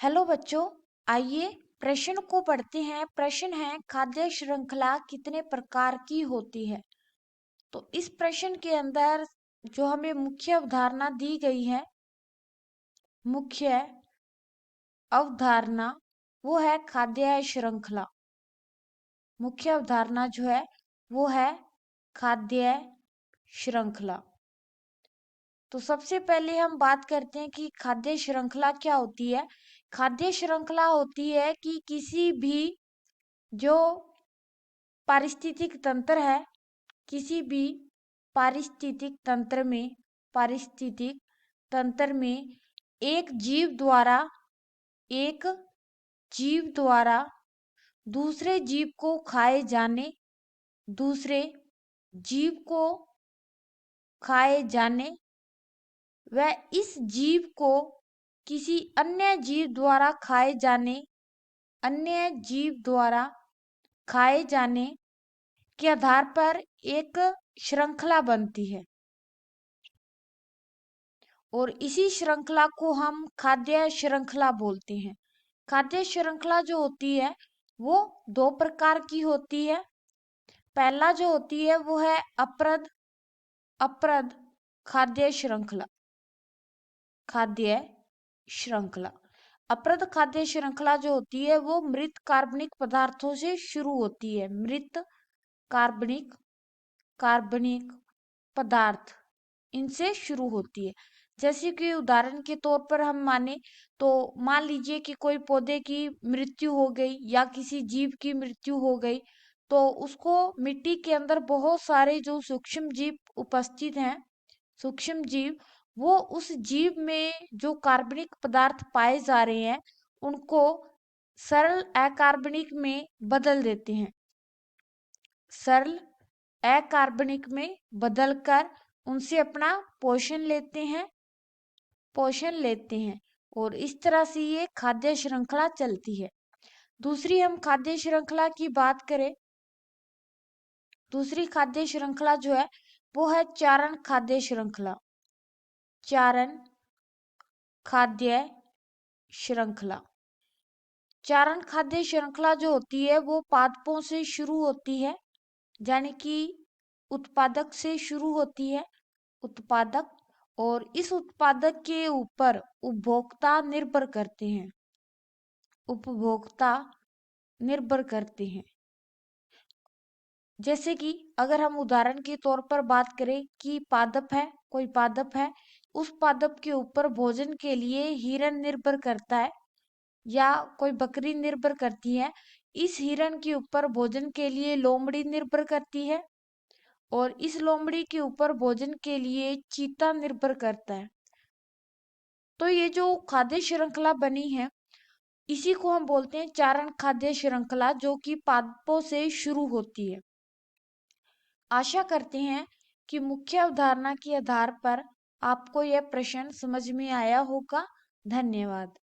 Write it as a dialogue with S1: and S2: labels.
S1: Hello बच्चों, आइए प्रश्न को पढ़ते हैं। प्रश्न है, खाद्य श्रृंखला कितने प्रकार की होती है। तो इस प्रश्न के अंदर जो हमें मुख्य अवधारणा दी गई है, मुख्य अवधारणा वो है खाद्य श्रृंखला। मुख्य अवधारणा जो है वो है खाद्य श्रृंखला। तो सबसे पहले हम बात करते हैं कि खाद्य श्रृंखला क्या होती है। खाद्य श्रृंखला होती है कि किसी भी जो पारिस्थितिक तंत्र है, किसी भी पारिस्थितिक तंत्र में एक जीव द्वारा दूसरे जीव को खाए जाने दूसरे जीव को खाए जाने व इस जीव को किसी अन्य जीव द्वारा खाए जाने के आधार पर एक श्रृंखला बनती है और इसी श्रृंखला को हम खाद्य श्रृंखला बोलते हैं। खाद्य श्रृंखला जो होती है वो दो प्रकार की होती है। पहला जो होती है वो है अप्रद खाद्य श्रृंखला। अप्रद खाद्य श्रृंखला जो होती है वो मृत कार्बनिक पदार्थों से शुरू होती है। मृत कार्बनिक पदार्थ इनसे शुरू होती है। जैसे कि उदाहरण के तौर पर हम माने तो मान लीजिए कि कोई पौधे की मृत्यु हो गई या किसी जीव की मृत्यु हो गई, तो उसको मिट्टी के अंदर बहुत सारे जो सूक्ष्म जीव उपस्थित हैं, सूक्ष्म जीव, वो उस जीव में जो कार्बनिक पदार्थ पाए जा रहे हैं उनको सरल अकार्बनिक में बदल देते हैं। सरल अकार्बनिक में बदलकर उनसे अपना पोषण लेते हैं और इस तरह से ये खाद्य श्रृंखला चलती है। दूसरी हम खाद्य श्रृंखला की बात करें, दूसरी खाद्य श्रृंखला जो है वो है चारण खाद्य श्रृंखला। चारण खाद्य श्रृंखला जो होती है वो पादपों से शुरू होती है, यानी कि उत्पादक से शुरू होती है, उत्पादक, और इस उत्पादक के ऊपर उपभोक्ता निर्भर करते हैं। जैसे कि अगर हम उदाहरण के तौर पर बात करें कि कोई पादप है, उस पादप के ऊपर भोजन के लिए हिरण निर्भर करता है या कोई बकरी निर्भर करती है। इस हिरण के ऊपर भोजन के लिए लोमड़ी निर्भर करती है और इस लोमड़ी के ऊपर भोजन के लिए चीता निर्भर करता है। तो ये जो खाद्य श्रृंखला बनी है इसी को हम बोलते हैं चारण खाद्य श्रृंखला, जो कि पादपों से शुरू होती है। आशा करते हैं कि मुख्य अवधारणा के आधार पर आपको यह प्रश्न समझ में आया होगा। धन्यवाद।